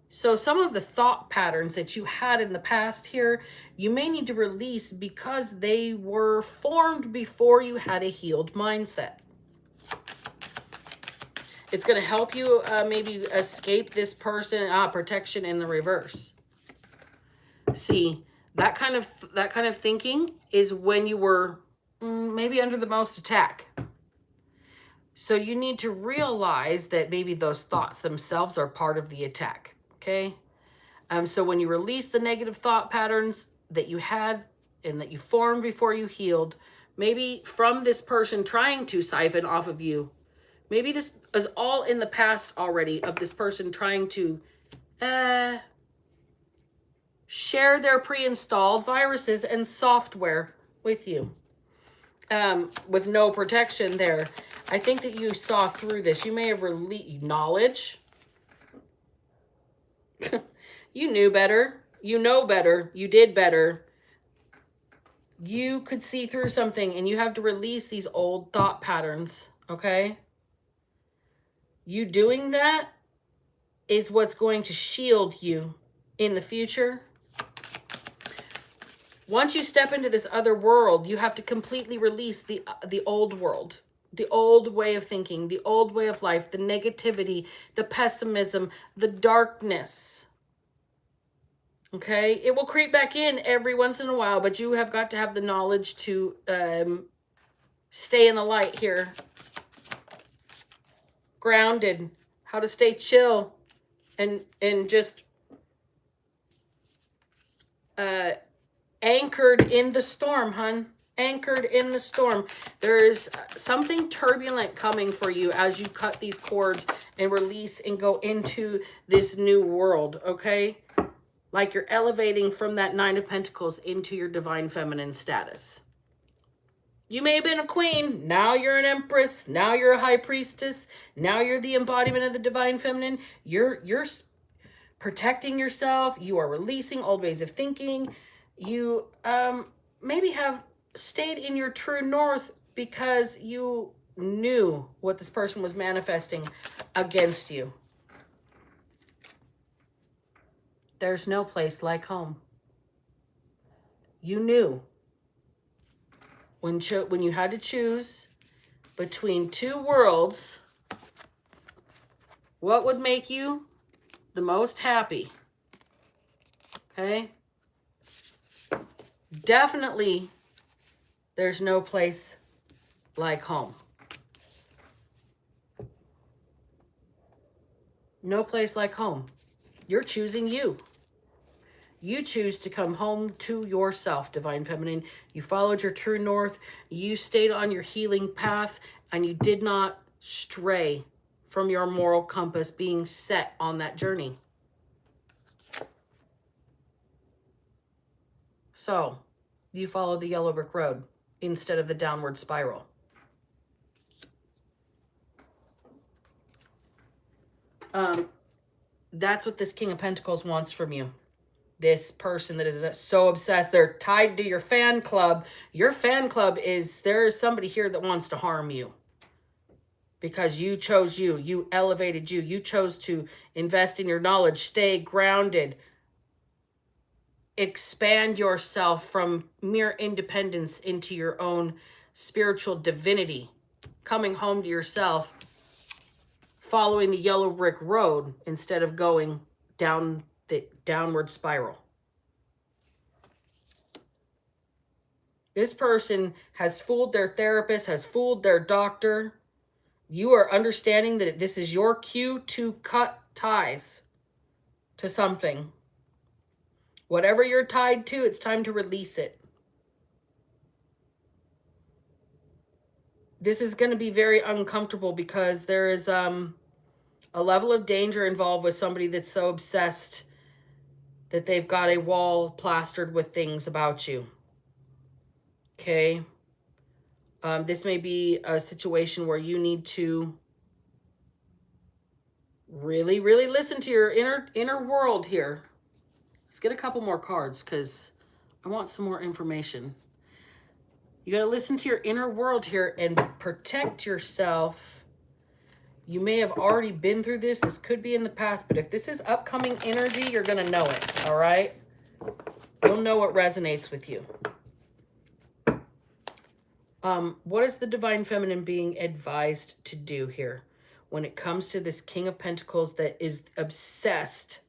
So some of the thought patterns that you had in the past here, you may need to release because they were formed before you had a healed mindset. It's going to help you maybe escape this person, protection in the reverse. See, that kind of thinking is when you were maybe under the most attack. So you need to realize that maybe those thoughts themselves are part of the attack. Okay. So when you release the negative thought patterns that you had and that you formed before you healed, maybe from this person trying to siphon off of you, maybe this is all in the past already, of this person trying to share their pre-installed viruses and software with you, with no protection there. I think that you saw through this. You may have released knowledge. You knew better. You know better. You did better. You could see through something, and you have to release these old thought patterns, okay? You doing that is what's going to shield you in the future. Once you step into this other world, you have to completely release the old world, the old way of thinking, the old way of life, the negativity, the pessimism, the darkness. Okay, it will creep back in every once in a while, but you have got to have the knowledge to stay in the light here. Grounded, how to stay chill and just anchored in the storm, hun. Anchored in the storm. There is something turbulent coming for you as you cut these cords and release and go into this new world, okay? Like you're elevating from that Nine of Pentacles into your divine feminine status. You may have been a queen. Now you're an empress. Now you're a high priestess. Now you're the embodiment of the divine feminine. You're protecting yourself. You are releasing old ways of thinking. You maybe have stayed in your true north because you knew what this person was manifesting against you. There's no place like home. You knew when you had to choose between two worlds, what would make you the most happy. Okay? Definitely, there's no place like home. No place like home. You're choosing you. You choose to come home to yourself, divine feminine. You followed your true north. You stayed on your healing path, and you did not stray from your moral compass being set on that journey. So, you follow the yellow brick road instead of the downward spiral. That's what this King of Pentacles wants from you. This person that is so obsessed, they're tied to your fan club. Your fan club is, there's somebody here that wants to harm you. Because you chose you. You elevated you. You chose to invest in your knowledge. Stay grounded. Expand yourself from mere independence into your own spiritual divinity. Coming home to yourself. Following the yellow brick road instead of going down the downward spiral. This person has fooled their therapist, has fooled their doctor. You are understanding that this is your cue to cut ties to something. Whatever you're tied to, it's time to release it. this is going to be very uncomfortable because there is a level of danger involved with somebody that's so obsessed that they've got a wall plastered with things about you. Okay. This may be a situation where you need to really, really listen to your inner world here. Let's get a couple more cards because I want some more information. You got to listen to your inner world here and protect yourself. You may have already been through this. This could be in the past, but if this is upcoming energy, you're going to know it, all right? You'll know what resonates with you. What is the Divine Feminine being advised to do here when it comes to this King of Pentacles that is obsessed?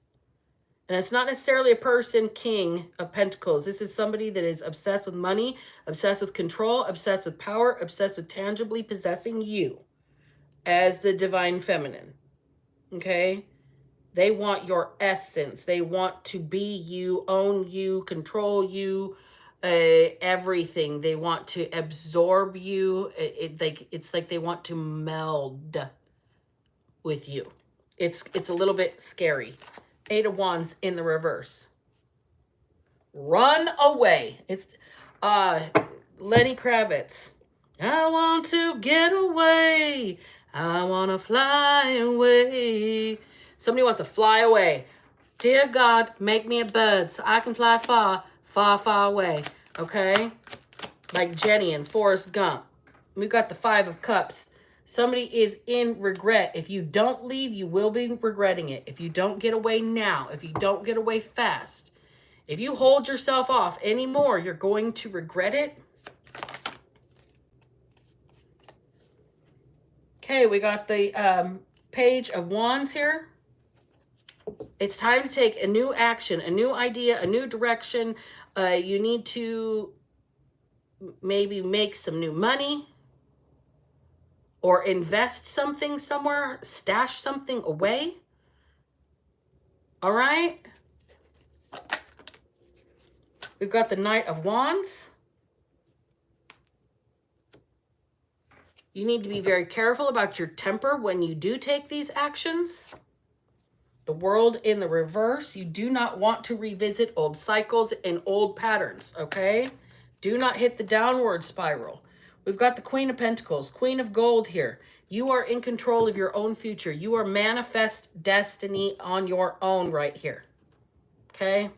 And it's not necessarily a person, King of Pentacles. This is somebody that is obsessed with money, obsessed with control, obsessed with power, obsessed with tangibly possessing you as the Divine Feminine. Okay? They want your essence. They want to be you, own you, control you, everything. They want to absorb you. It's like they want to meld with you. It's a little bit scary. 8 of Wands in the reverse. Run away. It's Lenny Kravitz. I want to get away. I want to fly away. Somebody wants to fly away. Dear God, make me a bird so I can fly far, far, far away. Okay? Like Jenny and Forrest Gump. We've got the 5 of Cups. Somebody is in regret. If you don't leave, you will be regretting it. If you don't get away now, if you don't get away fast, if you hold yourself off anymore, you're going to regret it. Okay, we got the Page of Wands here. It's time to take a new action, a new idea, a new direction. You need to maybe make some new money or invest something somewhere, stash something away. All right. We've got the Knight of Wands. You need to be very careful about your temper when you do take these actions. The World in the reverse. You do not want to revisit old cycles and old patterns, okay? Do not hit the downward spiral. We've got the Queen of Pentacles, Queen of Gold here. You are in control of your own future. You are manifest destiny on your own right here, okay?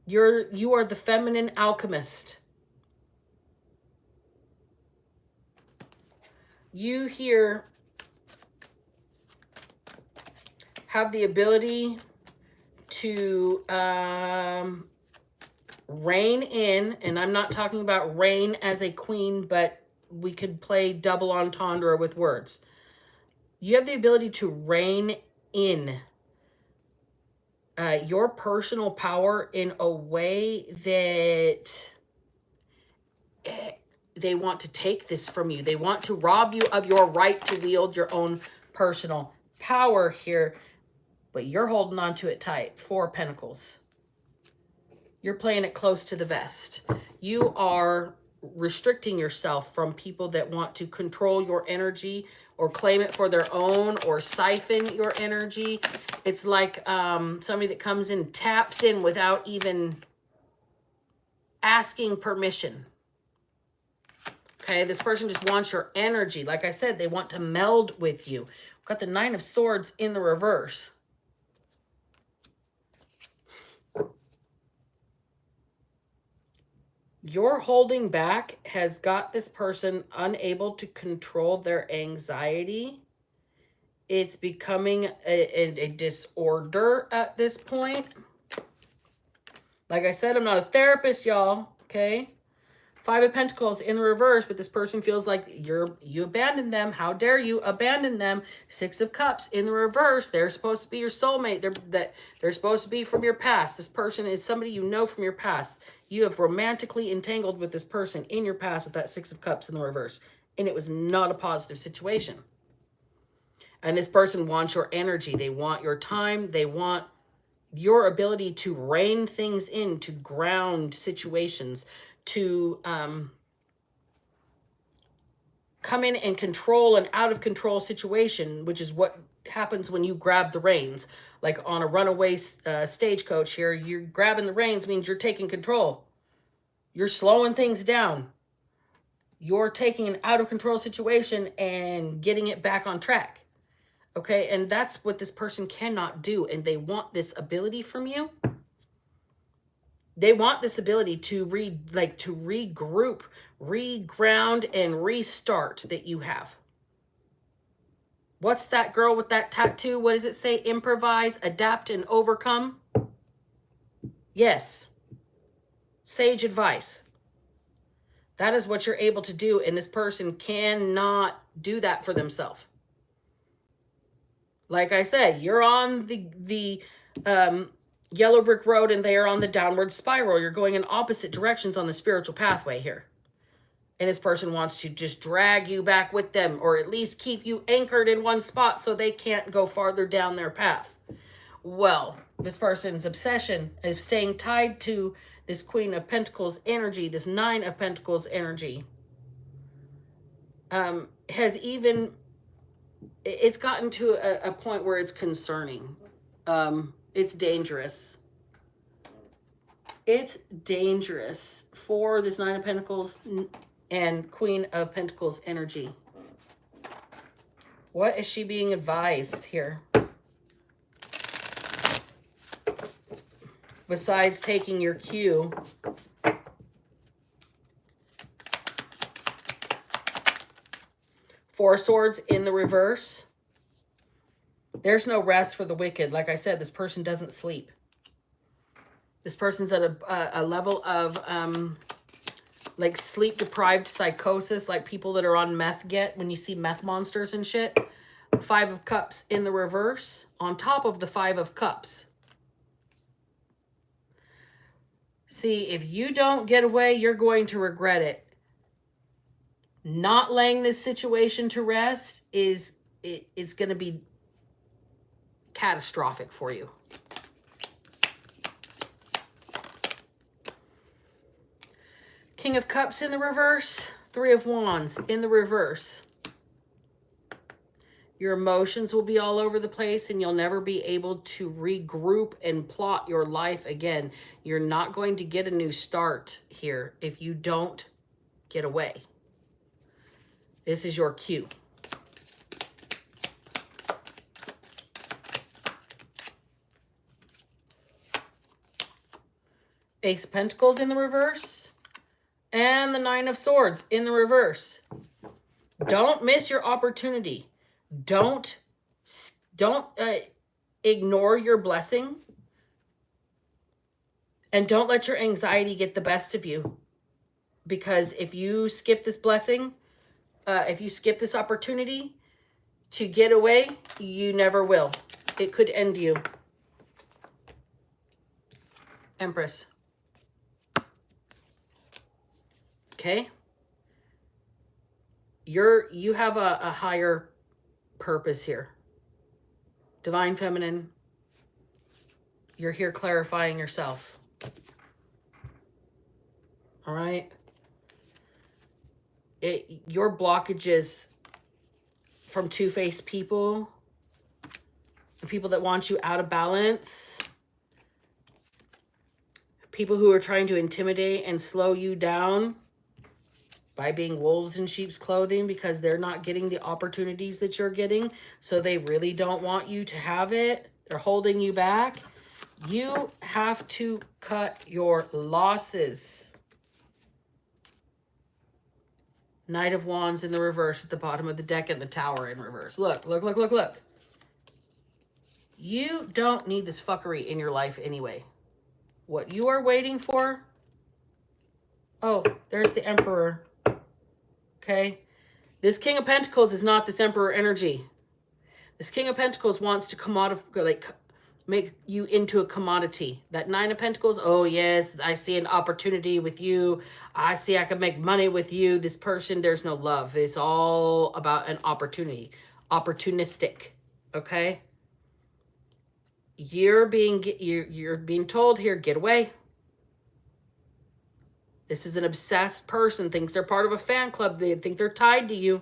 You are the feminine alchemist. You here have the ability to reign in, and I'm not talking about reign as a queen, but we could play double entendre with words. You have the ability to reign in your personal power in a way that they want to take this from you. They want to rob you of your right to wield your own personal power here, but you're holding on to it tight. 4 of Pentacles. You're playing it close to the vest. You are restricting yourself from people that want to control your energy or claim it for their own or siphon your energy. It's like somebody that comes in, taps in without even asking permission. Okay, this person just wants your energy. Like I said, they want to meld with you. We've got the 9 of Swords in the reverse. Your holding back has got this person unable to control their anxiety. It's becoming a disorder at this point. Like I said, I'm not a therapist, y'all, okay? 5 of Pentacles in the reverse, but this person feels like you abandoned them. How dare you abandon them? 6 of Cups in the reverse. They're supposed to be your soulmate. They're supposed to be from your past. This person is somebody you know from your past. You have romantically entangled with this person in your past with that 6 of Cups in the reverse. And it was not a positive situation. And this person wants your energy. They want your time. They want your ability to rein things in, to ground situations, to come in and control an out of control situation, which is what happens when you grab the reins. Like on a runaway stagecoach here, you're grabbing the reins means you're taking control. You're slowing things down. You're taking an out of control situation and getting it back on track. Okay, and that's what this person cannot do, and they want this ability from you. They want this ability to regroup, reground, and restart that you have. What's that girl with that tattoo? What does it say? Improvise, adapt, and overcome? Yes. Sage advice. That is what you're able to do, and this person cannot do that for themselves. Like I said, you're on the yellow brick road and they are on the downward spiral. You're going in opposite directions on the spiritual pathway here. And this person wants to just drag you back with them, or at least keep you anchored in one spot so they can't go farther down their path. Well, this person's obsession is staying tied to this Queen of Pentacles energy, this Nine of Pentacles energy, has even, it's gotten to a point where it's concerning. It's dangerous. It's dangerous for this Nine of Pentacles and Queen of Pentacles energy. What is she being advised here? Besides taking your cue. Four Swords in the reverse. There's no rest for the wicked. Like I said, this person doesn't sleep. This person's at a level of like sleep deprived psychosis, like people that are on meth get when you see meth monsters and shit. Five of Cups in the reverse on top of the Five of Cups. See, if you don't get away, you're going to regret it. Not laying this situation to rest it's going to be catastrophic for you. King of Cups in the reverse. Three of Wands in the reverse. Your emotions will be all over the place and you'll never be able to regroup and plot your life again. You're not going to get a new start here if you don't get away. This is your cue. Ace of Pentacles in the reverse. And the Nine of Swords in the reverse. Don't miss your opportunity. Don't ignore your blessing. And don't let your anxiety get the best of you. Because if you skip this blessing, if you skip this opportunity to get away, you never will. It could end you. Empress. Okay? You have a higher purpose here. Divine Feminine, you're here clarifying yourself. All right? Your blockages from two-faced people, the people that want you out of balance, people who are trying to intimidate and slow you down by being wolves in sheep's clothing because they're not getting the opportunities that you're getting. So they really don't want you to have it. They're holding you back. You have to cut your losses. Knight of Wands in the reverse at the bottom of the deck and the Tower in reverse. Look, look, look, look, look. You don't need this fuckery in your life anyway. What you are waiting for... Oh, there's the Emperor. Okay? This King of Pentacles is not this Emperor energy. This King of Pentacles wants to come out of... like, make you into a commodity. That Nine of Pentacles, oh yes, I see an opportunity with you. I see I can make money with you. This person, there's no love. It's all about an opportunity. Opportunistic. Okay? You're being told here, get away. This is an obsessed person, thinks they're part of a fan club. They think they're tied to you.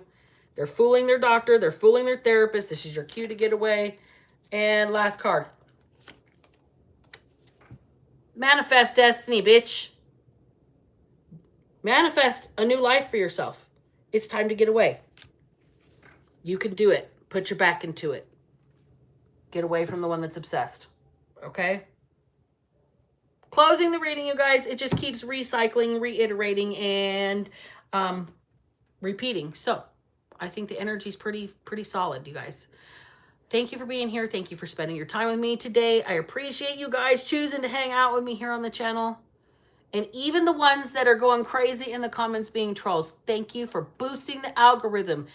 They're fooling their doctor. They're fooling their therapist. This is your cue to get away. And last card. Manifest destiny, bitch. Manifest a new life for yourself. It's time to get away. You can do it. Put your back into it. Get away from the one that's obsessed. Okay? Closing the reading, you guys. It just keeps recycling, reiterating, and repeating. So I think the energy is pretty solid, you guys. Thank you for being here. Thank you for spending your time with me today. I appreciate you guys choosing to hang out with me here on the channel. And even the ones that are going crazy in the comments being trolls, thank you for boosting the algorithm.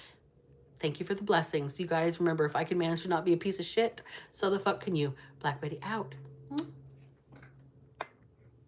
Thank you for the blessings. You guys, remember, if I can manage to not be a piece of shit, so the fuck can you. Black Betty out.